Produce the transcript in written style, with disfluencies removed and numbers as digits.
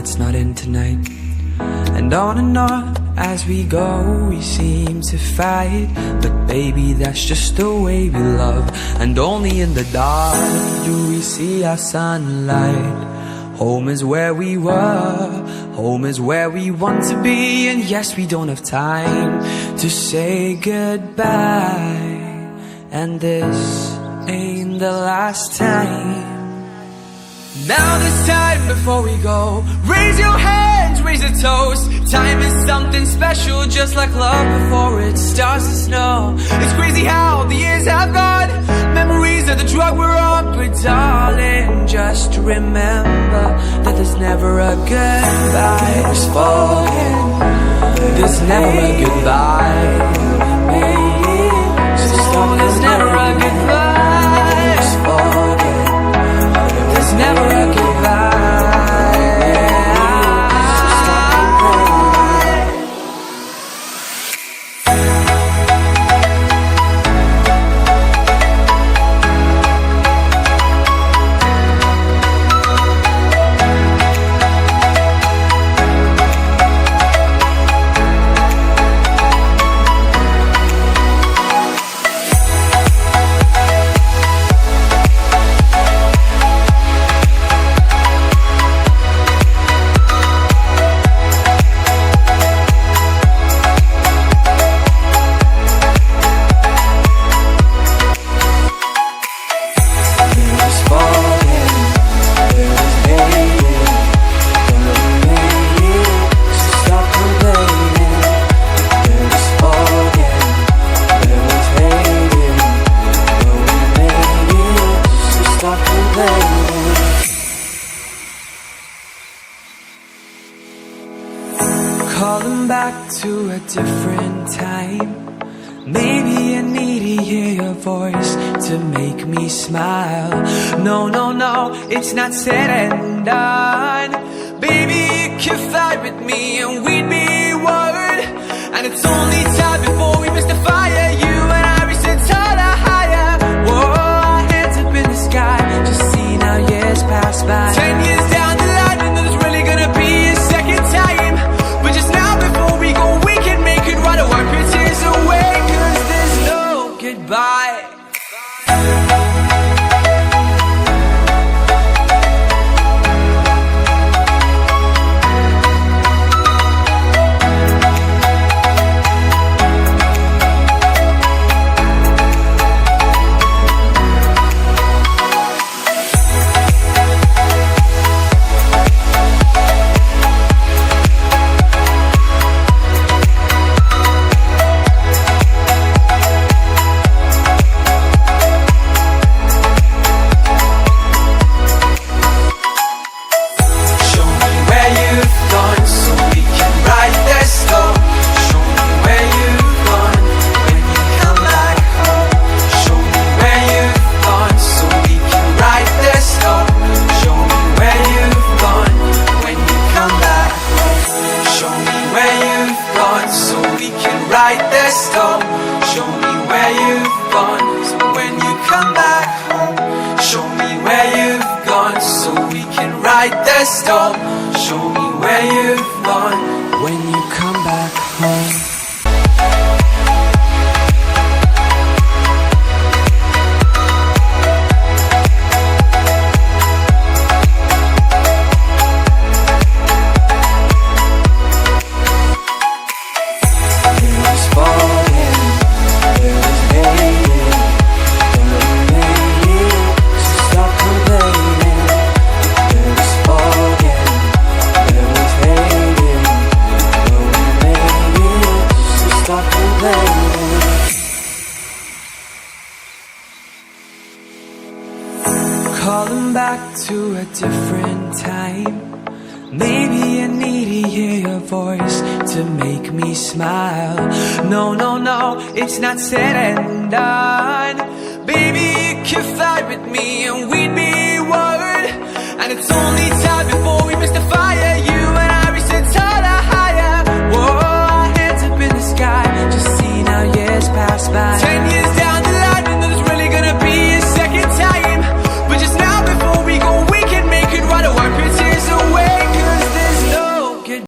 it's not in tonight. And on as we go, we seem to fight, but baby, that's just the way we love. And only in the dark do we see our sunlight. Home is where we were, home is where we want to be. And yes, we don't have time to say goodbye, and this ain't the last time. Now this time before we go, raise your hands, raise a toast. Time is something special, just like love before it starts to snow. It's crazy how the years have gone, memories of the drug we're on. But darling, just remember that there's never a goodbye. Just forget, there's never a goodbye. So there's never a goodbye. Just forget, there's never a goodbye. Calling back to a different time. Maybe I need to hear your voice to make me smile. No, no, no, it's not said and done. Baby, you can fly with me and we'd be one. And it's only time before we miss the fire. You and I reach the taller, higher. Whoa, our hands up in the sky, just seeing how years pass by. 10 years down the line, and there's really gonna be a second time. But just now before we go, we can make it right. Or wipe your tears away, cause there's no goodbye. Show me where you've gone, so when you come back home. Show me where you've gone, so we can write the storm. Show me where you've gone when you come back home. Calling back to a different time. Maybe I need to hear your voice to make me smile. No, no, no, it's not said and done. Baby, you can fly with me and we'd be one. And it's only time